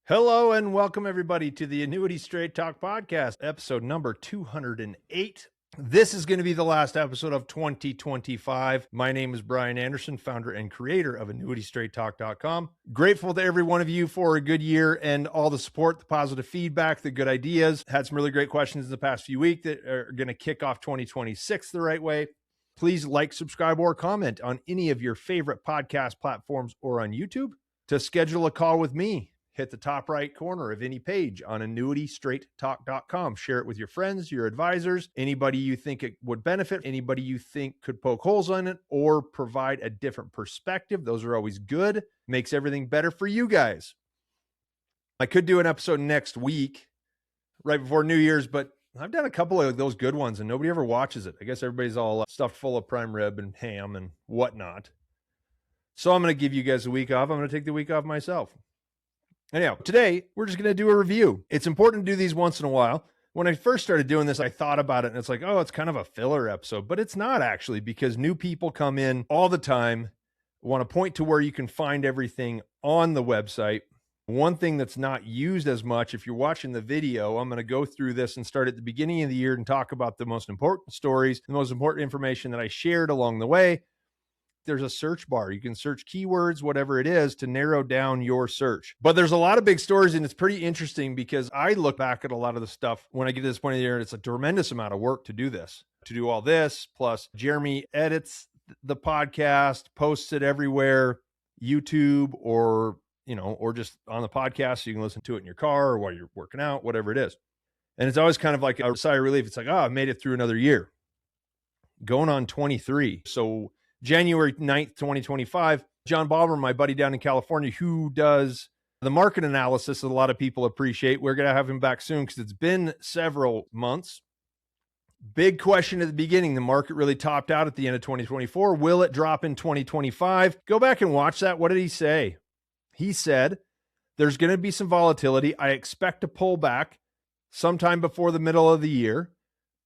Hello and welcome everybody to the Annuity Straight Talk podcast, episode number 208. This is going to be the last episode of 2025. My name is Bryan Anderson, founder and creator of Annuity Straight Talk.com. Grateful to every one of you for a good year and all the support, the positive feedback, the good ideas. Had some really great questions in the past few weeks that are going to kick off 2026 the right way. Please like, subscribe, or comment on any of your favorite podcast platforms or on YouTube. To schedule a call with me, hit the top right corner of any page on AnnuityStraightTalk.com. Share it with your friends, your advisors, anybody you think it would benefit, anybody you think could poke holes on it or provide a different perspective. Those are always good. Makes everything better for you guys. I could do an episode next week, right before New Year's, but I've done a couple of those good ones and nobody ever watches it. I guess everybody's all stuffed full of prime rib and ham and whatnot. So I'm going to give you guys a week off. I'm going to take the week off myself. Anyhow, today we're just going to do a review. It's important to do these once in a while. When I first started doing this, I thought about it and it's like, oh, it's kind of a filler episode, but it's not actually, because new people come in all the time, want to point to where you can find everything on the website. One thing that's not used as much, if you're watching the video, I'm going to go through this and start at the beginning of the year and talk about the most important stories, the most important information that I shared along the way. There's a search bar. You can search keywords, whatever it is, to narrow down your search. But there's a lot of big stories, and it's pretty interesting because I look back at a lot of the stuff when I get to this point of the year, it's a tremendous amount of work to do this, to do all this. Plus, Jeremy edits the podcast, posts it everywhere, YouTube or just on the podcast, so you can listen to it in your car or while you're working out, whatever it is. And it's always kind of like a sigh of relief. It's like, oh, I made it through another year. Going on 23. So January 9th, 2025, John Bauer, my buddy down in California, who does the market analysis that a lot of people appreciate. We're going to have him back soon because it's been several months. Big question at the beginning. The market really topped out at the end of 2024. Will it drop in 2025? Go back and watch that. What did he say? He said, there's going to be some volatility. I expect to pull back sometime before the middle of the year,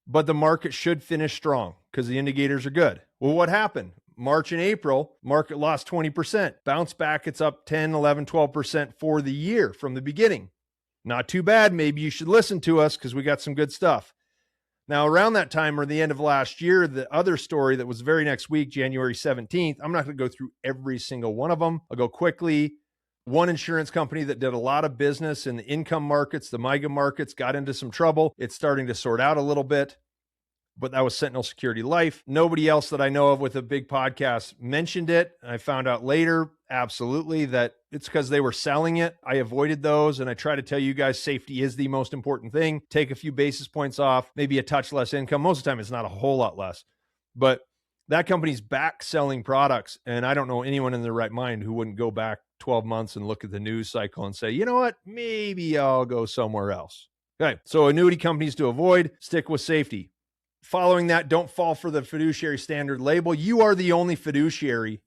but the market should finish strong because the indicators are good. Well, what happened? March and April, market lost 20%. Bounce back, it's up 10, 11, 12% for the year from the beginning. Not too bad. Maybe you should listen to us because we got some good stuff. Now, around that time or the end of last year, the other story that was very next week, January 17th, I'm not going to go through every single one of them. I'll go quickly. One insurance company that did a lot of business in the income markets, the MIGA markets, got into some trouble. It's starting to sort out a little bit. But that was Sentinel Security Life. Nobody else that I know of with a big podcast mentioned it. I found out later, absolutely, that it's because they were selling it. I avoided those, and I try to tell you guys safety is the most important thing. Take a few basis points off, maybe a touch less income. Most of the time, it's not a whole lot less. But that company's back selling products, and I don't know anyone in their right mind who wouldn't go back 12 months and look at the news cycle and say, you know what, maybe I'll go somewhere else. Okay, so annuity companies to avoid, stick with safety. Following that, don't fall for the fiduciary standard label. You are the only fiduciary.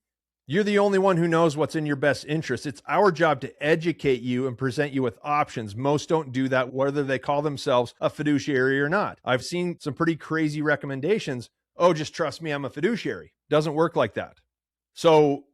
You're the only one who knows what's in your best interest. It's our job to educate you and present you with options. Most don't do that, whether they call themselves a fiduciary or not. I've seen some pretty crazy recommendations. Oh, just trust me, I'm a fiduciary. Doesn't work like that. So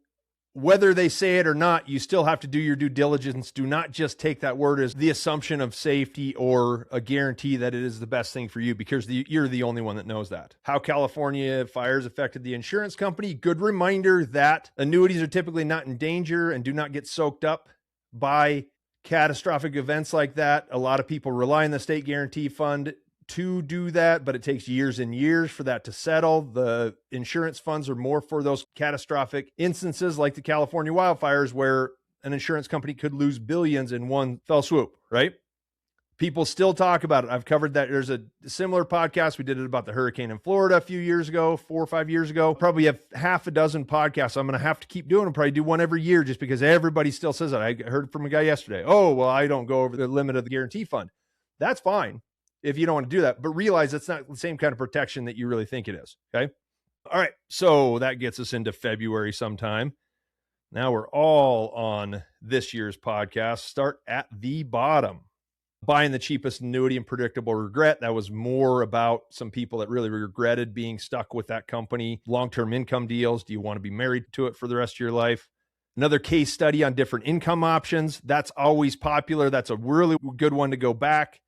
whether they say it or not, you still have to do your due diligence. Do not just take that word as the assumption of safety or a guarantee that it is the best thing for you, because you're the only one that knows that. How California fires affected the insurance company. Good reminder that annuities are typically not in danger and do not get soaked up by catastrophic events like that. A lot of people rely on the state guarantee fund to do that, but it takes years and years for that to settle. The insurance funds are more for those catastrophic instances like the California wildfires, where an insurance company could lose billions in one fell swoop, right? People still talk about it. I've covered that. There's a similar podcast. We did it about the hurricane in Florida a few years ago, 4 or 5 years ago. Probably have half a dozen podcasts. I'm going to have to keep doing them. Probably do one every year just because everybody still says it. I heard from a guy yesterday. Oh, well, I don't go over the limit of the guarantee fund. That's fine if you don't want to do that, but realize it's not the same kind of protection that you really think it is. Okay. All right. So that gets us into February sometime. Now we're all on this year's podcast. Start at the bottom. Buying the cheapest annuity and predictable regret. That was more about some people that really regretted being stuck with that company. Long-term income deals. Do you want to be married to it for the rest of your life? Another case study on different income options. That's always popular. That's a really good one to go back.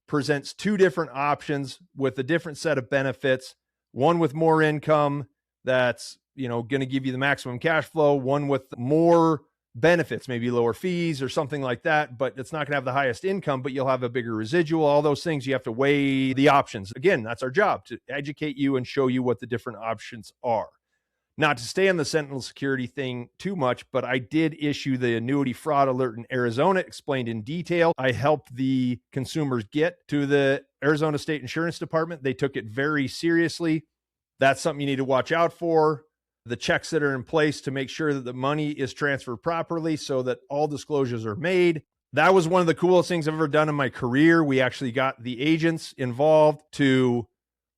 Presents two different options with a different set of benefits. One with more income that's, going to give you the maximum cash flow. One with more benefits, maybe lower fees or something like that, but it's not going to have the highest income, but you'll have a bigger residual. All those things, you have to weigh the options. Again, that's our job, to educate you and show you what the different options are. Not to stay on the Sentinel security thing too much, but I did issue the annuity fraud alert in Arizona, explained in detail. I helped the consumers get to the Arizona State Insurance Department. They took it very seriously. That's something you need to watch out for. The checks that are in place to make sure that the money is transferred properly so that all disclosures are made. That was one of the coolest things I've ever done in my career. We actually got the agents involved to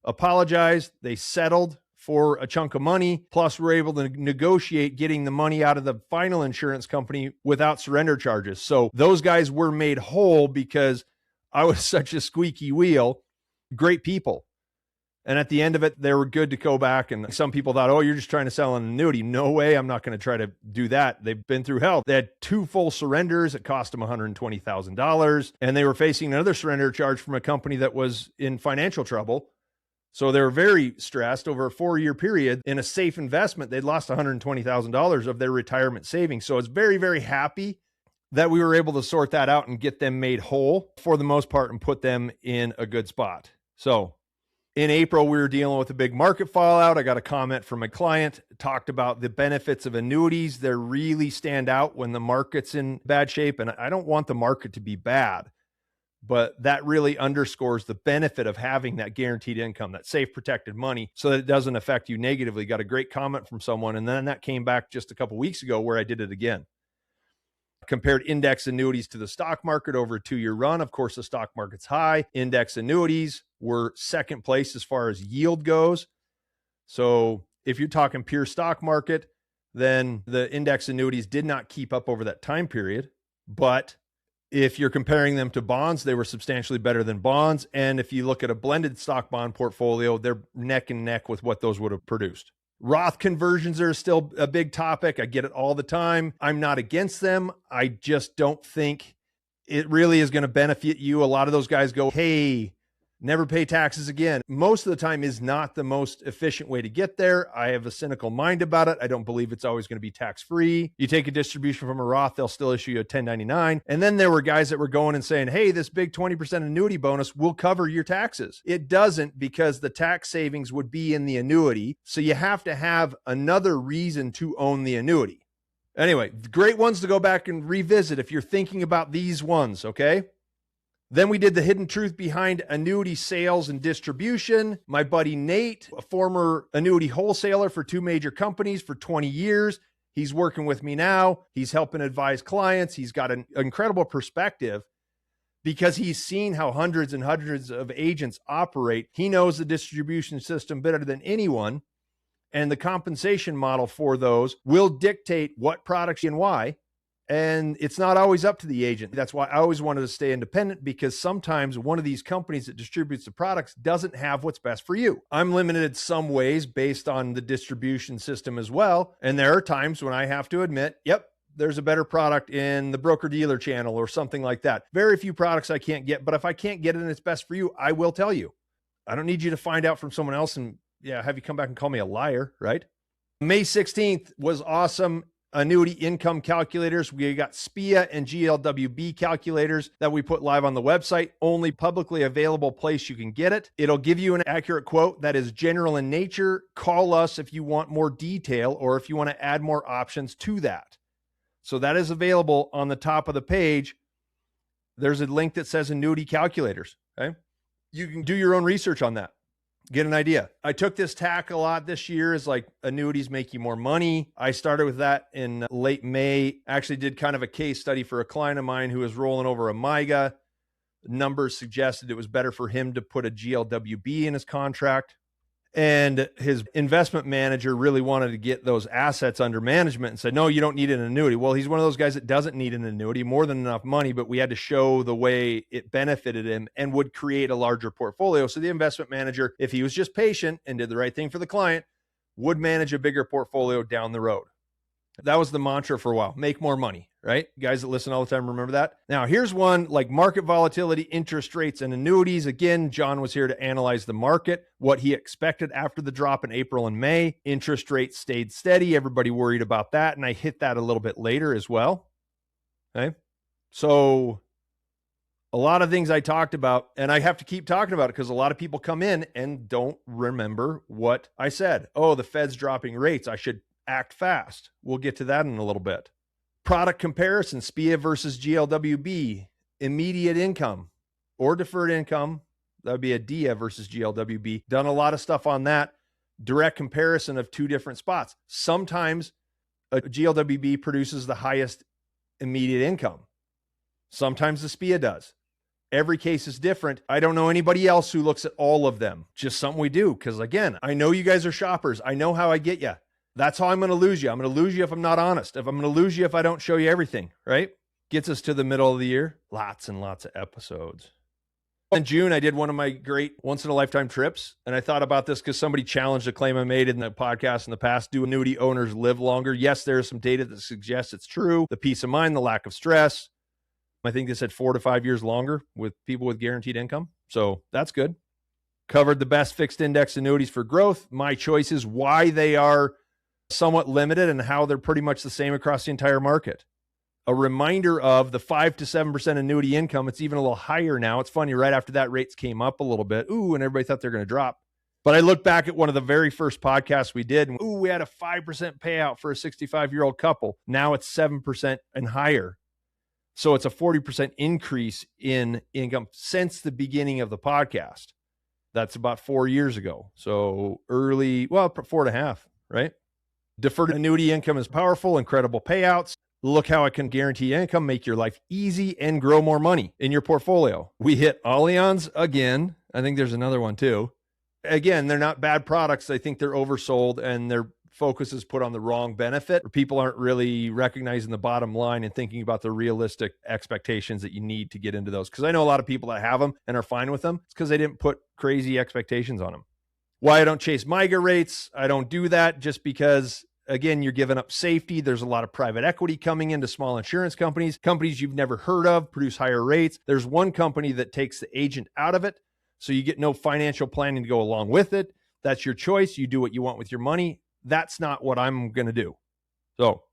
apologize. They settled for a chunk of money. Plus, we're able to negotiate getting the money out of the final insurance company without surrender charges. So those guys were made whole because I was such a squeaky wheel. Great people. And at the end of it, they were good to go back. And some people thought, oh, you're just trying to sell an annuity. No way. I'm not going to try to do that. They've been through hell. They had 2 full surrenders. It cost them $120,000. And they were facing another surrender charge from a company that was in financial trouble. So they were very stressed. Over a 4-year period in a safe investment. They'd lost $120,000 of their retirement savings. So I was very, very happy that we were able to sort that out and get them made whole for the most part and put them in a good spot. So in April, we were dealing with a big market fallout. I got a comment from a client, talked about the benefits of annuities. They really stand out when the market's in bad shape. And I don't want the market to be bad, but that really underscores the benefit of having that guaranteed income, that safe, protected money, so that it doesn't affect you negatively. Got a great comment from someone. And then that came back just a couple of weeks ago where I did it again. Compared index annuities to the stock market over a 2-year run. Of course, the stock market's high. Index annuities were second place as far as yield goes. So if you're talking pure stock market, then the index annuities did not keep up over that time period. But if you're comparing them to bonds, they were substantially better than bonds. And if you look at a blended stock bond portfolio, they're neck and neck with what those would have produced. Roth conversions are still a big topic. I get it all the time. I'm not against them. I just don't think it really is going to benefit you. A lot of those guys go, hey, never pay taxes again. Most of the time is not the most efficient way to get there. I have a cynical mind about it. I don't believe it's always going to be tax-free. You take a distribution from a Roth, they'll still issue you a 1099. And then there were guys that were going and saying, hey, this big 20% annuity bonus will cover your taxes. It doesn't, because the tax savings would be in the annuity. So you have to have another reason to own the annuity. Anyway, great ones to go back and revisit if you're thinking about these ones, okay? Then we did the hidden truth behind annuity sales and distribution. My buddy Nate, a former annuity wholesaler for 2 major companies for 20 years. He's working with me now. He's helping advise clients. He's got an incredible perspective because he's seen how hundreds and hundreds of agents operate. He knows the distribution system better than anyone. And the compensation model for those will dictate what products and why. And it's not always up to the agent. That's why I always wanted to stay independent, because sometimes one of these companies that distributes the products doesn't have what's best for you. I'm limited some ways based on the distribution system as well. And there are times when I have to admit, yep, there's a better product in the broker-dealer channel or something like that. Very few products I can't get, but if I can't get it and it's best for you, I will tell you. I don't need you to find out from someone else and have you come back and call me a liar, right? May 16th was awesome. Annuity income calculators. We got SPIA and GLWB calculators that we put live on the website. Only publicly available place you can get it. It'll give you an accurate quote that is general in nature. Call us if you want more detail or if you want to add more options to that. So that is available on the top of the page. There's a link that says annuity calculators. Okay. You can do your own research on that. Get an idea. I took this tack a lot this year, is like annuities make you more money. I started with that in late May. Actually did kind of a case study for a client of mine who was rolling over a MIGA. Numbers suggested it was better for him to put a GLWB in his contract. And his investment manager really wanted to get those assets under management and said, no, you don't need an annuity. Well, he's one of those guys that doesn't need an annuity, more than enough money, but we had to show the way it benefited him and would create a larger portfolio. So the investment manager, if he was just patient and did the right thing for the client, would manage a bigger portfolio down the road. That was the mantra for a while. Make more money, right? Guys that listen all the time, remember that? Now, here's one like market volatility, interest rates, and annuities. Again, John was here to analyze the market, what he expected after the drop in April and May. Interest rates stayed steady. Everybody worried about that. And I hit that a little bit later as well. Okay. So a lot of things I talked about, and I have to keep talking about it because a lot of people come in and don't remember what I said. Oh, the Fed's dropping rates. I should act fast. We'll get to that in a little bit. Product comparison, SPIA versus GLWB, immediate income or deferred income. That would be a DIA versus GLWB. Done a lot of stuff on that. Direct comparison of two different spots. Sometimes a GLWB produces the highest immediate income. Sometimes the SPIA does. Every case is different. I don't know anybody else who looks at all of them. Just something we do. Because again, I know you guys are shoppers. I know how I get you. That's how I'm going to lose you. I'm going to lose you if I'm not honest. If I'm going to lose you if I don't show you everything, right? Gets us to the middle of the year. Lots and lots of episodes. In June, I did one of my great once-in-a-lifetime trips. And I thought about this because somebody challenged a claim I made in the podcast in the past. Do annuity owners live longer? Yes, there is some data that suggests it's true. The peace of mind, the lack of stress. I think they said 4 to 5 years longer with people with guaranteed income. So that's good. Covered the best fixed index annuities for growth. My choices, why they are somewhat limited and how they're pretty much the same across the entire market. A reminder of the 5 to 7% annuity income. It's even a little higher now. It's funny, right after that, rates came up a little bit. Ooh, and everybody thought they're going to drop. But I look back at one of the very first podcasts we did. And, ooh, we had a 5% payout for a 65-year-old couple. Now it's 7% and higher. So it's a 40% increase in income since the beginning of the podcast. That's about 4 years ago. So early, well, 4.5, right? Deferred annuity income is powerful, incredible payouts. Look how it can guarantee income, make your life easy, and grow more money in your portfolio. We hit Allianz again. I think there's another one too. Again, they're not bad products. I think they're oversold and their focus is put on the wrong benefit. Or people aren't really recognizing the bottom line and thinking about the realistic expectations that you need to get into those. Because I know a lot of people that have them and are fine with them. It's because they didn't put crazy expectations on them. Why I don't chase MIGA rates. I don't do that just because, again, you're giving up safety. There's a lot of private equity coming into small insurance companies. Companies you've never heard of produce higher rates. There's one company that takes the agent out of it, so you get no financial planning to go along with it. That's your choice. You do what you want with your money. That's not what I'm going to do. So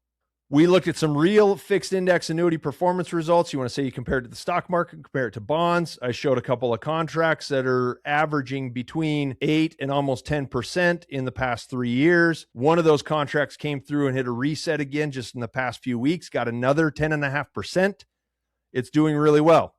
we looked at some real fixed index annuity performance results. You want to say you compare it to the stock market, compare it to bonds. I showed a couple of contracts that are averaging between 8 and almost 10% in the past 3 years. One of those contracts came through and hit a reset again just in the past few weeks, got another 10.5%. It's doing really well.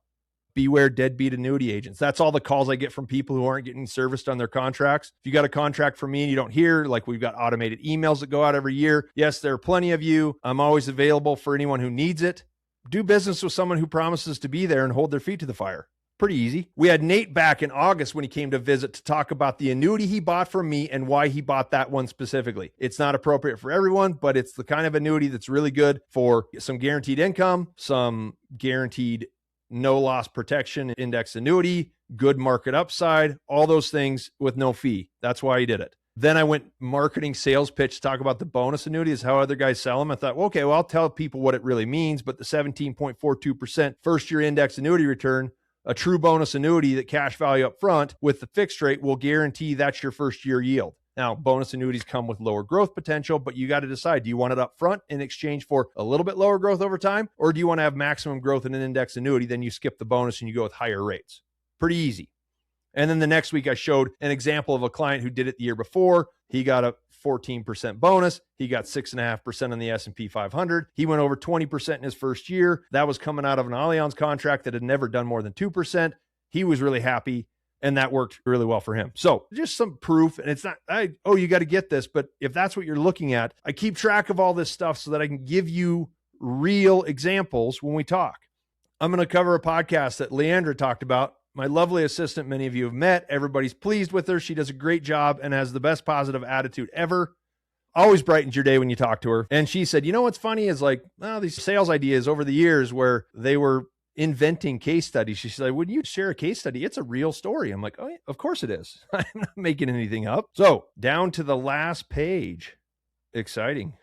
Beware deadbeat annuity agents. That's all the calls I get from people who aren't getting serviced on their contracts. If you got a contract from me and you don't hear, like we've got automated emails that go out every year. Yes, there are plenty of you. I'm always available for anyone who needs it. Do business with someone who promises to be there and hold their feet to the fire. Pretty easy. We had Nate back in August when he came to visit to talk about the annuity he bought from me and why he bought that one specifically. It's not appropriate for everyone, but it's the kind of annuity that's really good for some guaranteed income, some guaranteed no loss protection, index annuity, good market upside, all those things with no fee. That's why he did it. Then I went marketing sales pitch to talk about the bonus annuity is how other guys sell them. I thought, well, okay, well, I'll tell people what it really means, but the 17.42% first year index annuity return, a true bonus annuity that cash value up front with the fixed rate will guarantee that's your first year yield. Now, bonus annuities come with lower growth potential, but you got to decide, do you want it up front in exchange for a little bit lower growth over time? Or do you want to have maximum growth in an index annuity? Then you skip the bonus and you go with higher rates. Pretty easy. And then the next week, I showed an example of a client who did it the year before. He got a 14% bonus. He got 6.5% on the S&P 500. He went over 20% in his first year. That was coming out of an Allianz contract that had never done more than 2%. He was really happy. And that worked really well for him. So just some proof. And it's not, you got to get this. But if that's what you're looking at, I keep track of all this stuff so that I can give you real examples when we talk. I'm going to cover a podcast that Leandra talked about. My lovely assistant, many of you have met. Everybody's pleased with her. She does a great job and has the best positive attitude ever. Always brightens your day when you talk to her. And she said, you know what's funny is like, these sales ideas over the years where they were inventing case studies. She said, would you share a case study? It's a real story. I'm like, oh yeah, of course it is. I'm not making anything up. So down to the last page. Exciting.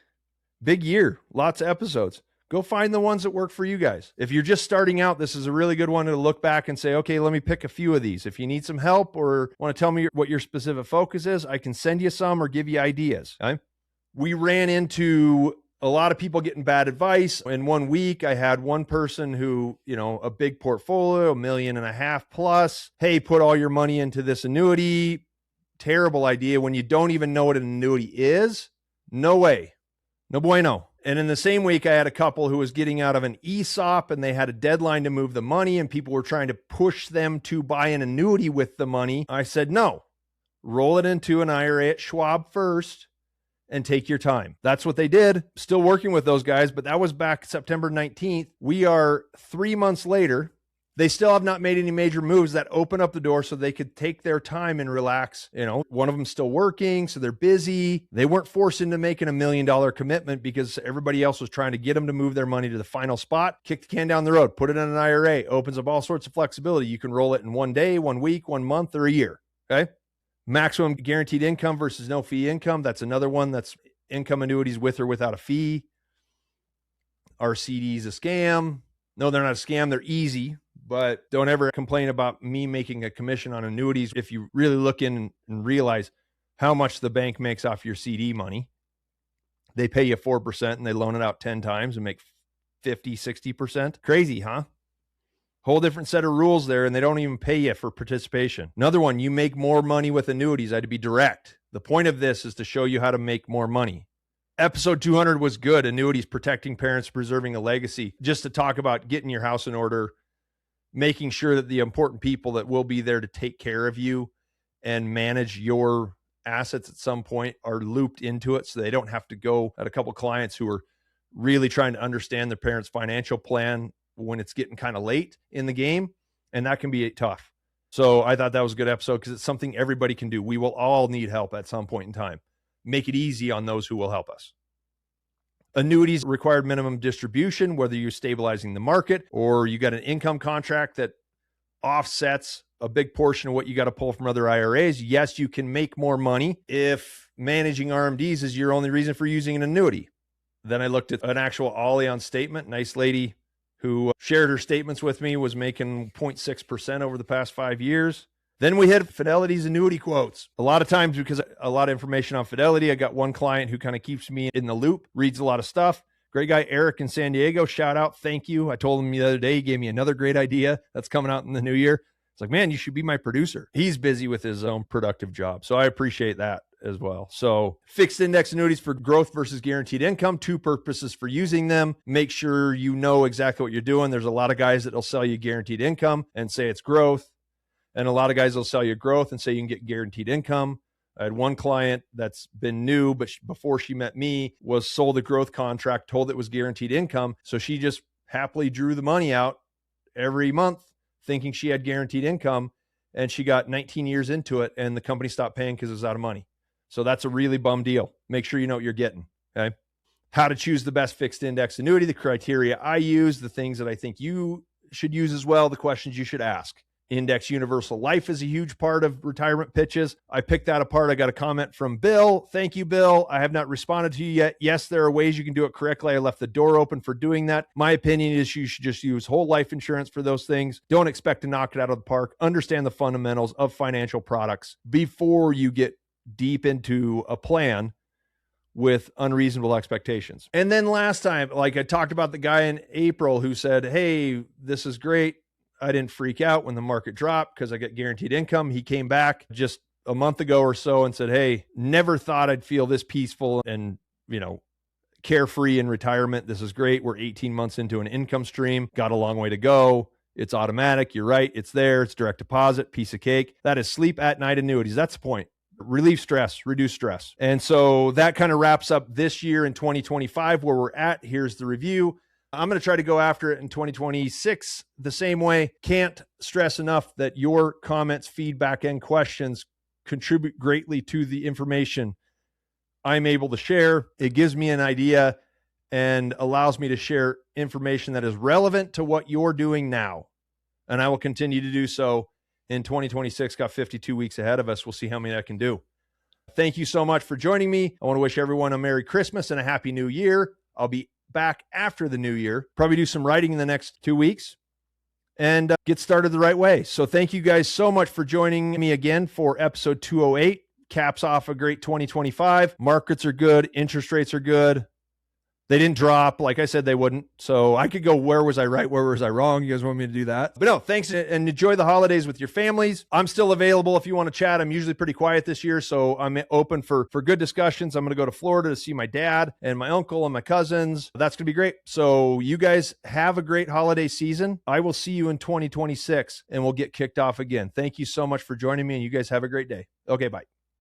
Big year, lots of episodes. Go find the ones that work for you guys. If you're just starting out, this is a really good one to look back and say, okay, let me pick a few of these. If you need some help or want to tell me what your specific focus is, I can send you some or give you ideas. Okay? We ran into a lot of people getting bad advice. In 1 week, I had one person who, a big portfolio, $1.5 million plus. Hey, put all your money into this annuity. Terrible idea when you don't even know what an annuity is. No way. No bueno. And in the same week, I had a couple who was getting out of an ESOP and they had a deadline to move the money and people were trying to push them to buy an annuity with the money. I said, no, roll it into an IRA at Schwab first and take your time. That's what they did. Still working with those guys, but that was back September 19th. We are 3 months later. They still have not made any major moves that open up the door so they could take their time and relax. One of them's still working, so they're busy. They weren't forced into making $1 million commitment because everybody else was trying to get them to move their money to the final spot. Kick the can down the road, put it in an IRA, opens up all sorts of flexibility. You can roll it in 1 day, 1 week, 1 month, or a year. Okay. Maximum guaranteed income versus no fee income. That's another one. That's income annuities with or without a fee. Are CDs a scam? No, they're not a scam. They're easy. But don't ever complain about me making a commission on annuities if you really look in and realize how much the bank makes off your CD money. They pay you 4% and they loan it out 10 times and make 50, 60%. Crazy, huh? Whole different set of rules there, and they don't even pay you for participation. Another one, you make more money with annuities. I had to be direct. The point of this is to show you how to make more money. Episode 200 was good. Annuities, protecting parents, preserving a legacy. Just to talk about getting your house in order, making sure that the important people that will be there to take care of you and manage your assets at some point are looped into it so they don't have to go at a couple clients who are really trying to understand their parents' financial plan when it's getting kind of late in the game. And that can be tough. So I thought that was a good episode because it's something everybody can do. We will all need help at some point in time. Make it easy on those who will help us. Annuities required minimum distribution, whether you're stabilizing the market or you got an income contract that offsets a big portion of what you got to pull from other IRAs. Yes, you can make more money if managing RMDs is your only reason for using an annuity. Then I looked at an actual Allianz statement. Nice lady who shared her statements with me was making 0.6% over the past 5 years. Then we hit Fidelity's annuity quotes. A lot of times, because a lot of information on Fidelity, I got one client who kind of keeps me in the loop, reads a lot of stuff. Great guy, Eric in San Diego. Shout out. Thank you. I told him the other day, he gave me another great idea that's coming out in the new year. It's like, man, you should be my producer. He's busy with his own productive job. So I appreciate that as well. So fixed index annuities for growth versus guaranteed income, 2 purposes for using them. Make sure you know exactly what you're doing. There's a lot of guys that will sell you guaranteed income and say it's growth. And a lot of guys will sell you growth and say you can get guaranteed income. I had one client that's been new, but before she met me was sold a growth contract, told it was guaranteed income. So she just happily drew the money out every month thinking she had guaranteed income. And she got 19 years into it and the company stopped paying because it was out of money. So that's a really bum deal. Make sure you know what you're getting. Okay. How to choose the best fixed index annuity, the criteria I use, the things that I think you should use as well, the questions you should ask. Index universal life is a huge part of retirement pitches. I picked that apart. I got a comment from Bill. Thank you, Bill. I have not responded to you yet. Yes, there are ways you can do it correctly. I left the door open for doing that. My opinion is you should just use whole life insurance for those things. Don't expect to knock it out of the park. Understand the fundamentals of financial products before you get deep into a plan with unreasonable expectations. And then last time, like I talked about the guy in April who said, hey, this is great. I didn't freak out when the market dropped because I get guaranteed income. He came back just a month ago or so and said, hey, never thought I'd feel this peaceful and, carefree in retirement. This is great. We're 18 months into an income stream. Got a long way to go. It's automatic. You're right. It's there. It's direct deposit, piece of cake. That is sleep at night annuities. That's the point. Relieve stress, reduce stress. And so that kind of wraps up this year in 2025 where we're at. Here's the review. I'm going to try to go after it in 2026 the same way. Can't stress enough that your comments, feedback, and questions contribute greatly to the information I'm able to share. It gives me an idea and allows me to share information that is relevant to what you're doing now. And I will continue to do so in 2026. Got 52 weeks ahead of us. We'll see how many I can do. Thank you so much for joining me. I want to wish everyone a Merry Christmas and a Happy New Year. I'll be back after the new year, probably do some writing in the next 2 weeks and get started the right way. So thank you guys so much for joining me again for episode 208. Caps off a great 2025. Markets are good. Interest rates are good. They didn't drop. Like I said, they wouldn't. So I could go, where was I right? Where was I wrong? You guys want me to do that? But no, thanks and enjoy the holidays with your families. I'm still available if you want to chat. I'm usually pretty quiet this year, so I'm open for good discussions. I'm going to go to Florida to see my dad and my uncle and my cousins. That's going to be great. So you guys have a great holiday season. I will see you in 2026 and we'll get kicked off again. Thank you so much for joining me and you guys have a great day. Okay, bye.